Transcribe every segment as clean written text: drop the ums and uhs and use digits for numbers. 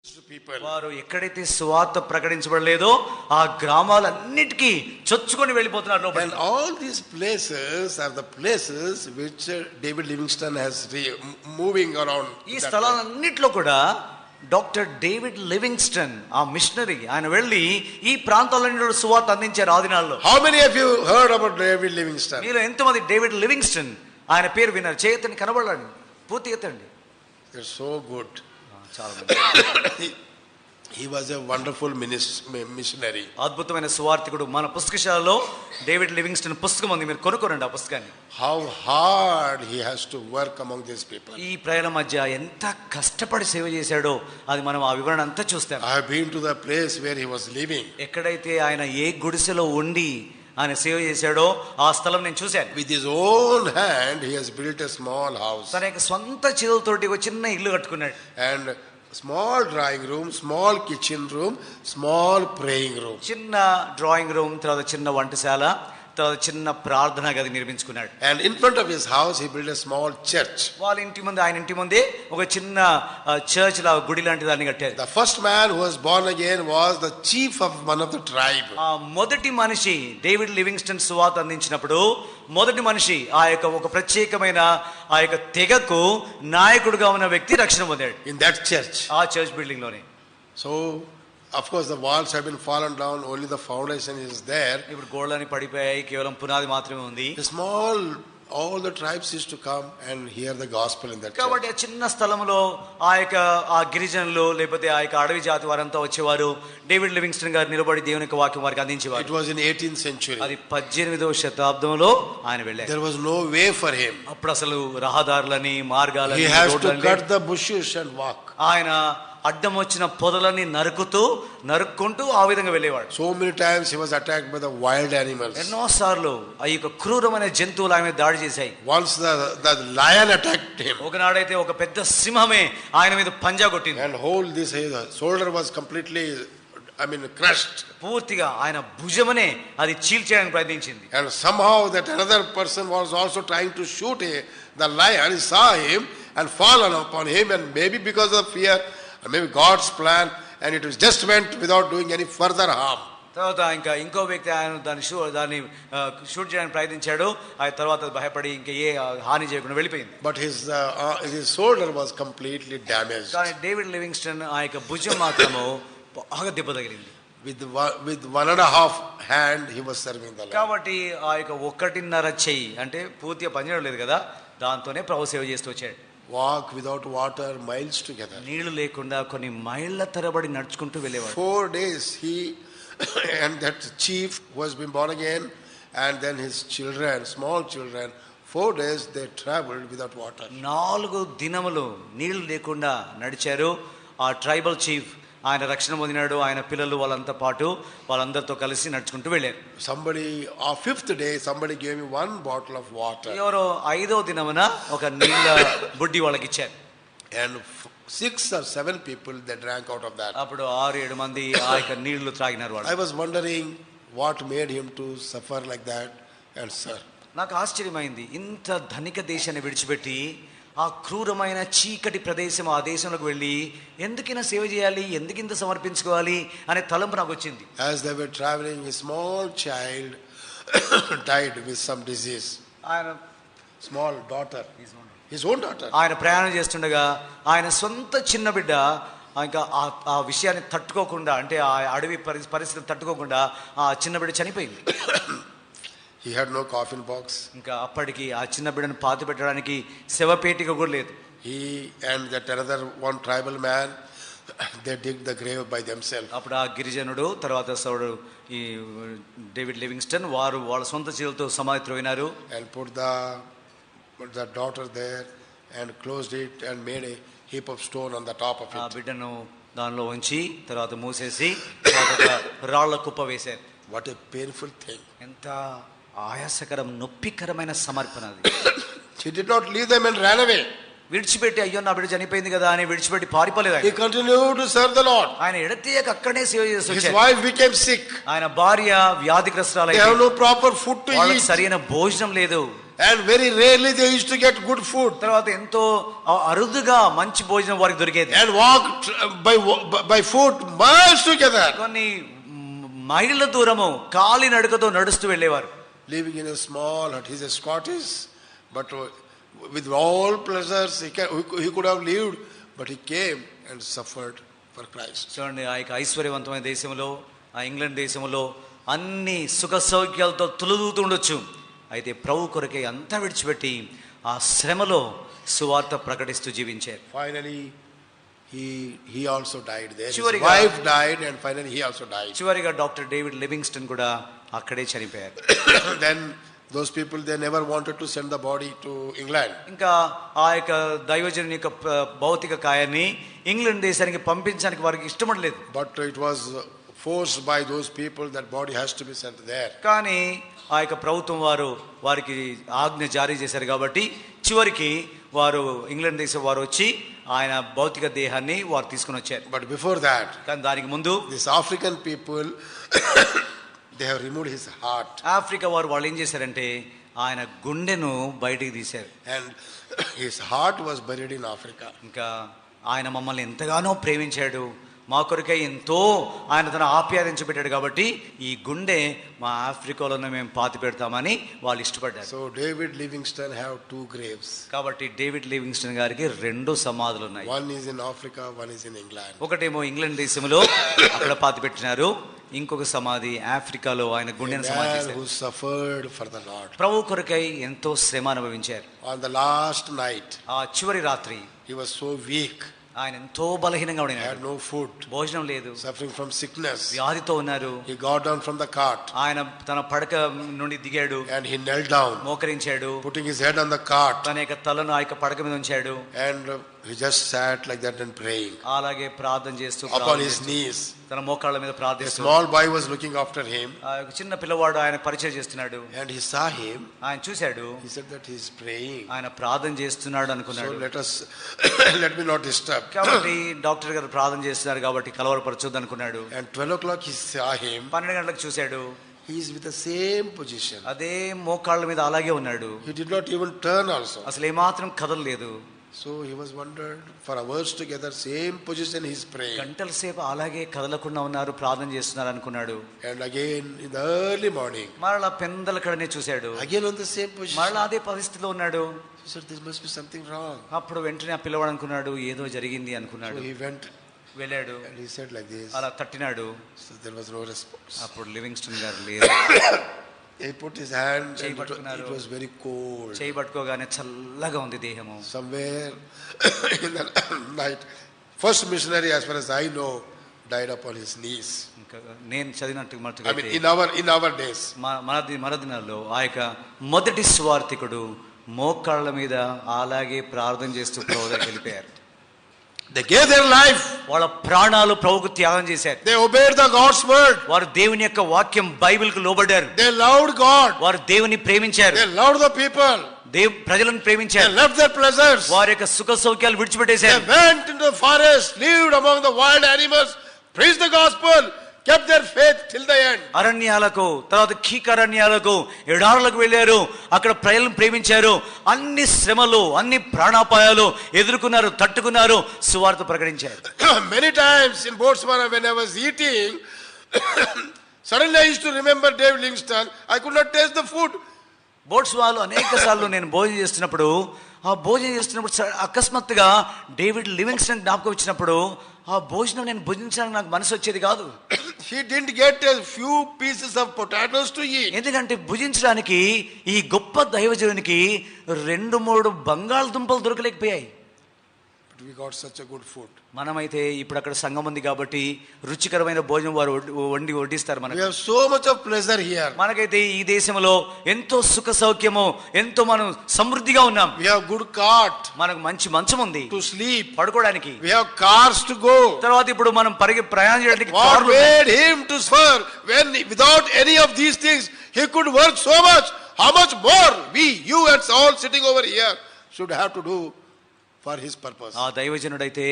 people. వారు ఎక్కడైతే సువార్త ప్రకటించబడలేదో ఆ గ్రామాలన్నిటికీ చొచ్చుకొని వెళ్ళిపోతున్నారు లోపలికి. And all these places are the places which David Livingstone has moving around. ఈ స్థలాలన్నిటిలో కూడా డాక్టర్ డేవిడ్ లివింగ్స్టన్ ఆ మిషనరీ ఆయన వెళ్ళి ఈ ప్రాంతాలన్నిటిలో సువార్త అందించారు ఆ దినాల్లో. How many of you heard about David Livingstone? మీలో ఎంతమంది డేవిడ్ లివింగ్స్టన్ ఆయన పేరు విన్నారు? చేయతని కనబడండి, పూర్తి ఎత్తండి. They're so good. చాలా He was a wonderful missionary. అద్భుతమైన సువార్తికుడు. మన పుస్తకశాలలో డేవిడ్ లివింగ్స్టన్ పుస్తకం ఉంది, మీరు కొనుక్కోరండి ఆ పుస్తకాన్ని. How hard he has to work among these people. ఈ ప్రజల మధ్య ఎంత కష్టపడి సేవ చేశాడో అది మనం ఆ వివరణ అంతా చూస్తాం. I have been to the place where he was living. ఎక్కడైతే ఆయన ఏ గుడిసెలో ఉండి ఆయన సేవ చేశాడో ఆ స్థలం నేను చూశాను. With his own hand he has built a small house. తన యొక్క సొంత చేతులతోటి ఒక చిన్న ఇల్లు కట్టుకున్నాడు. And small drawing room, small kitchen room, small praying room. చిన్న డ్రాయింగ్ రూమ్, తర్వాత చిన్న వంటశాల, తర్వాత చిన్న ప్రార్థనా గది నిర్మించుకున్నాడు. And in front of his house he built a small church. వాళ్ళ ఇంటి ముందు, ఆయన ఇంటి ముందే ఒక చిన్న చర్చ్ లా గుడి లాంటి దాన్ని కట్టారు. The first man who was born again was the chief of one of the tribe. ఆ మొదటి మనిషి డేవిడ్ లివింగ్స్టన్ సువార్త అందించినప్పుడు మొదటి మనిషి ఆ యొక్క ఒక ప్రత్యేకమైన ఆ యొక్క తెగకు నాయకుడిగా ఉన్న వ్యక్తి రక్షణ పొందాడు In that church. ఆ చర్చ్ బిల్డింగ్ లోనే. So of course the walls have been fallen down, only the foundation is there. ఇప్పుడు గోడలని పడిపోయాయి, కేవలం పునాది మాత్రమే ఉంది. The small, all the tribes used to come and hear the gospel in that church. కాబట్టి ఆ చిన్న స్థలంలో ఆ గిరిజనులు లేకపోతే ఆ యొక్క అడవి జాతి వారంతా వచ్చేవారు. డేవిడ్ లివింగ్స్టన్ గారు నిలబడి దేవుని యొక్క వాక్యం వారికి అందించేవారు. It was in 18th century. అది 18వ శతాబ్దంలో ఆయన వెళ్ళారు. There was no way for him. అప్పుడు అసలు రహదారులని మార్గాలని He has to cut the bushes and walk. ఆయన అడ్డం వచ్చిన పొదలని నరుక్కుంటూ ఆ విధంగా వెళ్ళేవాడు. So many times he was attacked by the wild animals. ఎన్నోసార్లు ఆ యొక్క క్రూరమైన జంతువులు ఆయన మీద దాడి చేశాయి. Once the lion attacked him. ఒకనాడైతే ఒక పెద్ద సింహమే ఆయన మీద పంజా కొట్టింది. And whole this shoulder was completely, crushed. పూర్తిగా ఆయన భుజమనే అది చీల్చేయడానికి ప్రయత్నించింది. And somehow that another person was also trying to shoot the lion. He saw him and fallen upon him, and maybe because of fear, or maybe God's plan, and it was just went without doing any further harm. తర్వాత ఇంకో వ్యక్తి ఆయన దాన్ని shoot చేయడానికి ప్రయత్నించాడు. ఆ తర్వాత భయపడి ఇంకా ఏ హాని చేయకుండా వెళ్ళిపోయింది. But his shoulder was completely damaged. కానీ డేవిడ్ లివింగ్స్టన్ ఆ యొక్క భుజం మాత్రము బాగా దెబ్బ తగిలింది. With 1.5 hand he was serving the Lord. కాబట్టి ఆ యొక్క 1.5 చెయ్యి అంటే పూర్తిగా పనిచేయడం లేదు కదా, దాంతోనే ప్రభు సేవ చేస్తూ వచ్చాడు. Walk without water miles together. నీళ్లు లేకుండా కొన్ని మైళ్ళ తరబడి నడుచుకుంటూ వెళ్ళేవాడు. 4 days he and that chief who has been born again, and then his children, small children, 4 days they traveled without water. 4 దినములు నీళ్లు లేకుండా నడిచారు. ఆ ట్రైబల్ చీఫ్ ఆయన రక్షణ పొందినాడు. ఆయన పిల్లలు వాళ్ళందరితో కలిసి నడుచుకుంటూ వెళ్ళారు. Somebody on 5th day somebody gave me 1 bottle of water. ఎవరో 5వ దినమున ఒక నీళ్ళ బుడ్డి వాళ్ళకి ఇచ్చారు. And 6 or 7 people they drank out of that. అప్పుడు 6-7 మంది ఆ యొక్క నీళ్లు త్రాగినారు వాళ్ళు. I was wondering what made him to suffer like that. And sir, నాకు ఆశ్చర్యమైంది, ఇంత ధనిక దేశాన్ని విడిచిపెట్టి ఆ క్రూరమైన చీకటి ప్రదేశం ఆ దేశంలోకి వెళ్ళి ఎందుకైనా సేవ చేయాలి, ఎందుకింత సమర్పించుకోవాలి అనే తలంపు నాకు వచ్చింది. As they were traveling, a small child died with some disease. ఆయన Small daughter, his own daughter. ఆయన ప్రయాణం చేస్తుండగా ఆయన సొంత చిన్న బిడ్డ ఇంకా ఆ విషయాన్ని తట్టుకోకుండా, అంటే ఆ అడవి పరిస్థితిని తట్టుకోకుండా ఆ చిన్న బిడ్డ చనిపోయింది. He had no coffin box. ఇంకా అప్పటికి ఆ చిన్న బిడ్డను పాతి పెట్టడానికి శవపేటిక కూడా లేదు. He and that another one tribal man, they digged the grave by themselves. అప్పుడు ఆ గిరిజనుడు తర్వాత సోడు ఈ డేవిడ్ లివింగ్స్టన్ వాళ్ళ సొంత చేతులతో సమాధి త్రవ్వినారు. And put the daughter there and closed it and made a heap of stone on the top of it. ఆ బిడ్డను దానిలో ఉంచి తర్వాత మూసేసి తర్వాత రాళ్ల కుప్ప వేశారు. What a painful thing. ఎంత ఆయాసకరం, నొప్పికరమైన సమర్పణ అది. He did not leave them and ran away. విడిచిపెట్టి అయ్యో నా బిడ్డ చనిపోయింది కదా అని విడిచిపెట్టి పారిపోలేదు. He continued to serve the Lord. ఆయన ఎడతెగక అక్కడే సేవ చేస్తూ His wife became sick. ఆయన భార్య వ్యాధిగ్రస్తురాలైంది. They have no proper food to eat. సరైన భోజనం లేదు. And very rarely they used to get good food. తర్వాత ఎంతో అరుదుగా మంచి భోజనం వారికి దొరికేది. And walked by foot miles together. కొన్ని మైళ్ళ దూరము కాలి నడకతో నడుస్తూ వెళ్ళేవారు. Living in a small hut. He's a Scottish, but with all pleasures he could have lived, but he came and suffered for Christ. చూడండి, ఆ యొక్క ఐశ్వర్యవంతమైన దేశంలో, ఆ ఇంగ్లాండ్ దేశంలో అన్ని సుఖ సౌఖ్యాలతో తులుదూతూ ఉండొచ్చు. అయితే ప్రభు కొరకే అంతా విడిచిపెట్టి ఆ శ్రమలో సువార్త ప్రకటిస్తూ జీవించారు. Finally he also died there. His wife died and finally he also died. చివరిగా డాక్టర్ డేవిడ్ లివింగ్స్టన్ కూడా అక్కడే చనిపోయారు. Then those people, they never wanted to send the body to England. ఇంకా ఆ యొక్క దైవజనుని యొక్క భౌతిక కాయాన్ని ఇంగ్లాండ్ దేశానికి పంపించడానికి వారికి ఇష్టపడలేదు. But it was forced by those people that body has to be sent there. కానీ ఆ యొక్క ప్రభుత్వం వారికి ఆజ్ఞ జారీ చేశారు కాబట్టి చివరికి వారు ఇంగ్లాండ్ దేశం వారు వచ్చి ఆయన భౌతిక దేహాన్ని వారు తీసుకుని వచ్చారు. But before that, కానీ దానికి ముందు this African people they have removed his heart. Africa వాళ్ళు ఏం చేశారంటే ఆయన గుండెను బయటికి తీశారు. And his heart was buried in Africa. ఇంకా ఆయన మమ్మల్ని ఎంతగానో ప్రేమించాడు, మా కొరకై ఎంతో ఆయన తన ఆప్యాదించబెట్టాడు కాబట్టి ఈ గుండె మా ఆఫ్రికాలోనే మేము పాతి పెడతామని వాళ్ళు ఇష్టపడ్డారు. So David Livingstone have two graves. కాబట్టి డేవిడ్ లివింగ్స్టన్ గారికి 2 సమాధులు ఉన్నాయి. One is in Africa, one is in England. ఒకటేమో ఇంగ్లాండ్ దేశంలో అక్కడ పాతి పెట్టినారు, ఇంకొక సమాధి ఆఫ్రికాలో ఆయన గుండెను సమాధి చేశారు. Who suffered for the Lord. ప్రభు కొరకై ఎంతో శ్రమ అనుభవించారు. On the last night, ఆ చివరి రాత్రి he was so weak. ఆయన ఎంతో బలహీనంగా He ఉన్నాడు. had no food. భోజనం లేదు. Suffering from sickness. వ్యాధితో ఉన్నారు. He got down from the cart. ఆయన తన పడక నుండి దిగాడు. And he knelt down. మోకరించాడు. Putting his head on the cart. తన యొక్క తలను ఆ యొక్క పడక మీద ఉంచాడు. And he just sat like that and praying. అలాగే ప్రార్థన చేస్తూ upon his knees. తన మోకాళ్ళ మీద A ప్రార్థిస్తూ. small boy was looking after him. ఆ చిన్న పిల్లవాడు ఆయన పరిచయం చేస్తున్నాడు. And he saw him. ఆయన చూశాడు. He said that he is praying. ఆయన ప్రార్థన చేస్తున్నాడు అనుకున్నాడు. So let me not disturb. కాబట్టి డాక్టర్ గారు ప్రార్థన చేస్తున్నారు కాబట్టి కలవరపరచొద్దు అనుకున్నాడు. And 12 o'clock he saw him. 12 గంటలకు చూశాడు. He is with the same position. అదే మోకాళ్ళ మీద అలాగే ఉన్నాడు. He did not even turn also. అసలు ఏమాత్రం కదలలేదు. So he was wondered for hours together, same position he is praying. గంటల సేపు అలాగే కదలకుండా ఉన్నారు, ప్రార్థన చేస్తున్నారు అనుకున్నాడు. And again in the early morning, మరలా పెందల కడనే చూశాడు. again on the same position. మరలా అదే పరిస్థితిలో ఉన్నాడు. He said there must be something wrong. అప్పుడు వెంటనే ఆ పిల్లవాడు అనుకున్నాడు ఏదో జరిగింది అనుకున్నాడు. So he went, వెళ్ళాడు. and he said like this. అలా తట్టినాడు. So there was no response. అప్పుడు లివింగ్స్టన్ గారు లేరు. He put his hand and it was very cold. చేయి పట్టుకోగానే చల్లగా ఉంది దేహము. Somewhere in the night, first missionary as far as I know died upon his knees. నేను చదివినట్టు I mean in our days. మన దినాల్లో ఆ యొక్క మొదటి సువార్థికుడు మోకాళ్ళ మీద అలాగే ప్రార్థన చేస్తూ ప్రభు దగ్గరికి వెళ్ళిపోయారు. They gave their life. వాళ్ళ ప్రాణాలు ప్రభువుకు త్యాగం చేశారు. They obeyed the God's word. వారు దేవుని యొక్క వాక్యం బైబిల్కు లోబడ్డారు. They loved God. వారు దేవుని ప్రేమించారు. They loved the people. ప్రజలను ప్రేమించారు. They left their pleasures. వారి యొక్క సుఖ సౌఖ్యాలు విడిచిపెట్టేశారు. They went into the forest, lived among the wild animals, preached the gospel, kept their faith till the end. అరణ్యాలకు, తర్వాత కీకరణ్యాలకు, ఎడారులకు వెళ్ళారు. అక్కడ ప్రజలను ప్రేమించారు. అన్ని శ్రమలు, అన్ని ప్రాణాపాయాలు ఎదుర్కొన్నారు, తట్టుకున్నారు, సువార్త ప్రకటించారు. Many times in Botswana when I was eating, suddenly I used to remember David Livingstone. I could not taste the food. బోట్స్వాలో అనేక సార్లు నేను భోజనం చేస్తున్నప్పుడు అకస్మాత్తుగా డేవిడ్ లివింగ్స్టన్ జ్ఞాపకం వచ్చినప్పుడు ఆ భోజనం నేను భుజించడానికి నాకు మనసు వచ్చేది కాదు. He didn't get a few pieces of potatoes to eat. ఎందుకంటే భుజించడానికి ఈ గొప్ప దైవజనునికి 2-3 బంగాళదుంపలు దొరకలేకపోయాయి. But we got such a good food. మనమైతే ఇప్పుడు అక్కడ సంఘం ఉంది కాబట్టి రుచికరమైన భోజనం వారు వడ్డిస్తారు మనకు. We have so much of pleasure here. మనకైతే ఈ దేశంలో ఎంతో సుఖ సౌఖ్యము, ఎంతో మనం సమృద్ధిగా ఉన్నాం. We have good cart. మనకు మంచి మంచం ఉంది to sleep, పడుకోవడానికి. We have cars to go. తర్వాత ఇప్పుడు మనం ప్రయాణం చేయడానికి What made him to suffer when without any of these things he could work so much? How much more we, you and all sitting over here should have to do for his purpose. ఆ దైవజనుడైతే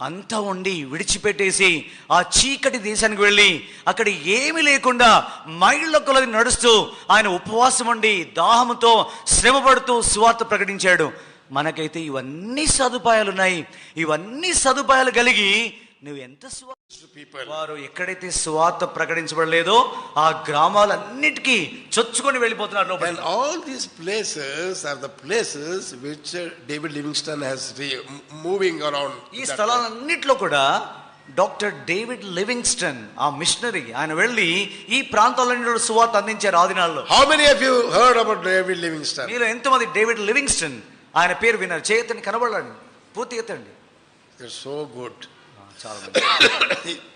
అంతా ఉండి విడిచిపెట్టేసి ఆ చీకటి దేశానికి వెళ్ళి అక్కడ ఏమీ లేకుండా మైళ్ళ కొలది నడుస్తూ ఆయన ఉపవాసం ఉండి దాహంతో శ్రమపడుతూ సువార్త ప్రకటించాడు. మనకైతే ఇవన్నీ సదుపాయాలు ఉన్నాయి. ఇవన్నీ సదుపాయాలు కలిగి నువ్వు ఎంత వారు ఎక్కడైతే సువార్త ప్రకటించబడలేదో ఆ గ్రామాలన్నిటికీ చొచ్చుకొని వెళ్ళిపోతున్నారు. And all these places are the places which David Livingstone has moving around. ఈ స్థలాలన్నిట్లో కూడా డాక్టర్ డేవిడ్ లివింగ్స్టన్ ఆ మిషనరీ ఆయన వెళ్ళి ఈ ప్రాంతాలన్నిటిలో సువార్త అందించారు ఆ దినాల్లో. How many of you heard about David Livingstone? మీరు ఎంతమంది డేవిడ్ లివింగ్స్టన్ ఆయన పేరు విన్నారు? చేయతని కనబడండి, పూర్తి ఎత్తండి. They're so good. చాలా